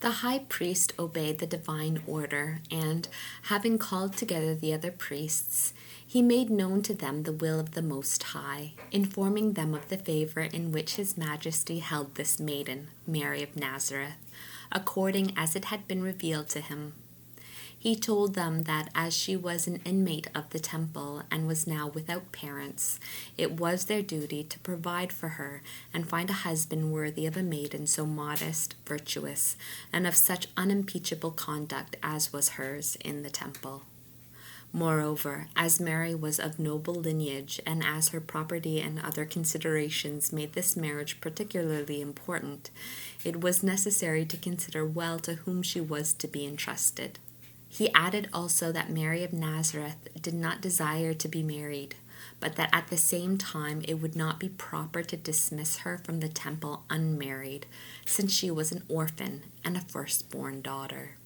The high priest obeyed the divine order, and, having called together the other priests, he made known to them the will of the Most High, informing them of the favor in which his majesty held this maiden, Mary of Nazareth, according as it had been revealed to him. He told them that as she was an inmate of the temple and was now without parents, it was their duty to provide for her and find a husband worthy of a maiden so modest, virtuous, and of such unimpeachable conduct as was hers in the temple. Moreover, as Mary was of noble lineage, and as her property and other considerations made this marriage particularly important, it was necessary to consider well to whom she was to be entrusted. He added also that Mary of Nazareth did not desire to be married, but that at the same time it would not be proper to dismiss her from the temple unmarried, since she was an orphan and a firstborn daughter.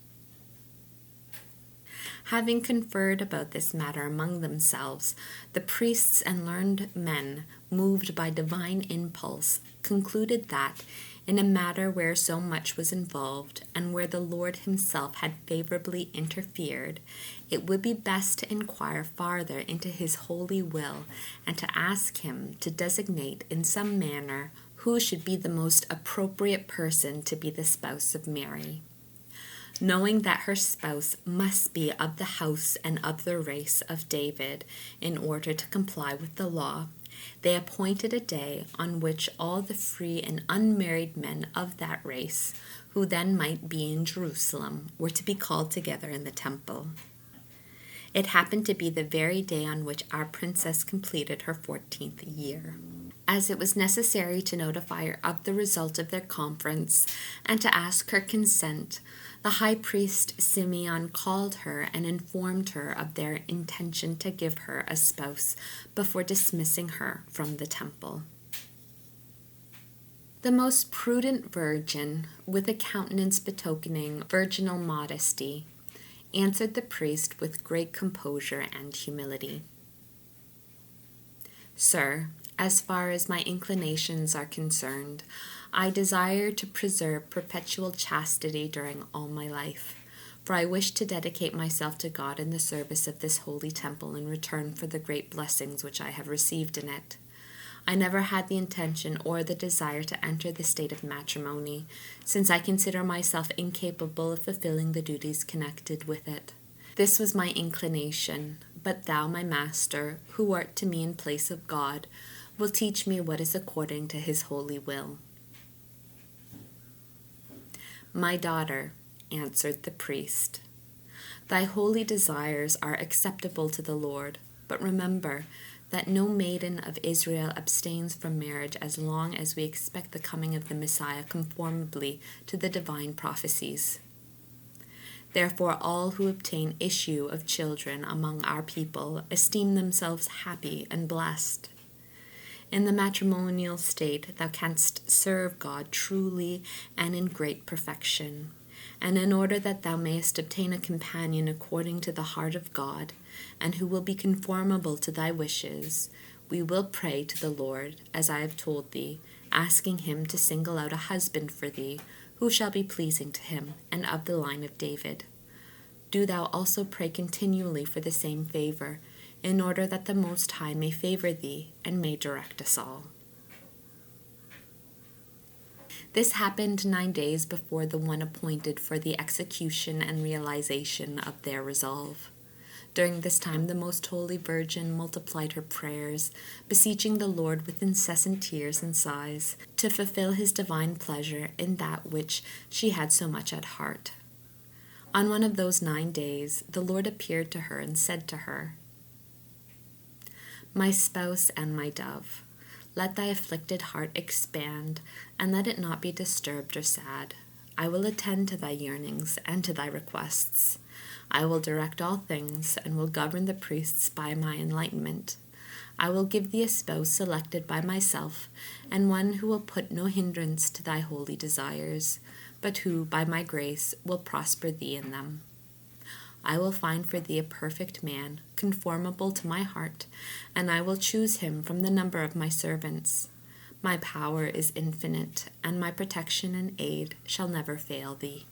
Having conferred about this matter among themselves, the priests and learned men, moved by divine impulse, concluded that, in a matter where so much was involved, and where the Lord himself had favorably interfered, it would be best to inquire farther into his holy will, and to ask him to designate in some manner who should be the most appropriate person to be the spouse of Mary. Knowing that her spouse must be of the house and of the race of David in order to comply with the law, they appointed a day on which all the free and unmarried men of that race, who then might be in Jerusalem, were to be called together in the temple. It happened to be the very day on which our princess completed her 14th year. As it was necessary to notify her of the result of their conference and to ask her consent, the high priest Simeon called her and informed her of their intention to give her a spouse before dismissing her from the temple. The most prudent virgin, with a countenance betokening virginal modesty, answered the priest with great composure and humility. "Sir, as far as my inclinations are concerned, I desire to preserve perpetual chastity during all my life, for I wish to dedicate myself to God in the service of this holy temple in return for the great blessings which I have received in it. I never had the intention or the desire to enter the state of matrimony, since I consider myself incapable of fulfilling the duties connected with it. This was my inclination, but thou, my master, who art to me in place of God, will teach me what is according to his holy will." "My daughter," answered the priest, "thy holy desires are acceptable to the Lord, but remember that no maiden of Israel abstains from marriage as long as we expect the coming of the Messiah conformably to the divine prophecies. Therefore all who obtain issue of children among our people esteem themselves happy and blessed. In the matrimonial state thou canst serve God truly and in great perfection. And in order that thou mayest obtain a companion according to the heart of God, and who will be conformable to thy wishes, we will pray to the Lord, as I have told thee, asking him to single out a husband for thee, who shall be pleasing to him, and of the line of David. Do thou also pray continually for the same favor, in order that the Most High may favor thee, and may direct us all." This happened 9 days before the one appointed for the execution and realization of their resolve. During this time the Most Holy Virgin multiplied her prayers, beseeching the Lord with incessant tears and sighs to fulfill his divine pleasure in that which she had so much at heart. On one of those 9 days the Lord appeared to her and said to her, "My spouse and my dove, let thy afflicted heart expand, and let it not be disturbed or sad. I will attend to thy yearnings and to thy requests. I will direct all things, and will govern the priests by my enlightenment. I will give thee a spouse selected by myself, and one who will put no hindrance to thy holy desires, but who, by my grace, will prosper thee in them. I will find for thee a perfect man, conformable to my heart, and I will choose him from the number of my servants. My power is infinite, and my protection and aid shall never fail thee."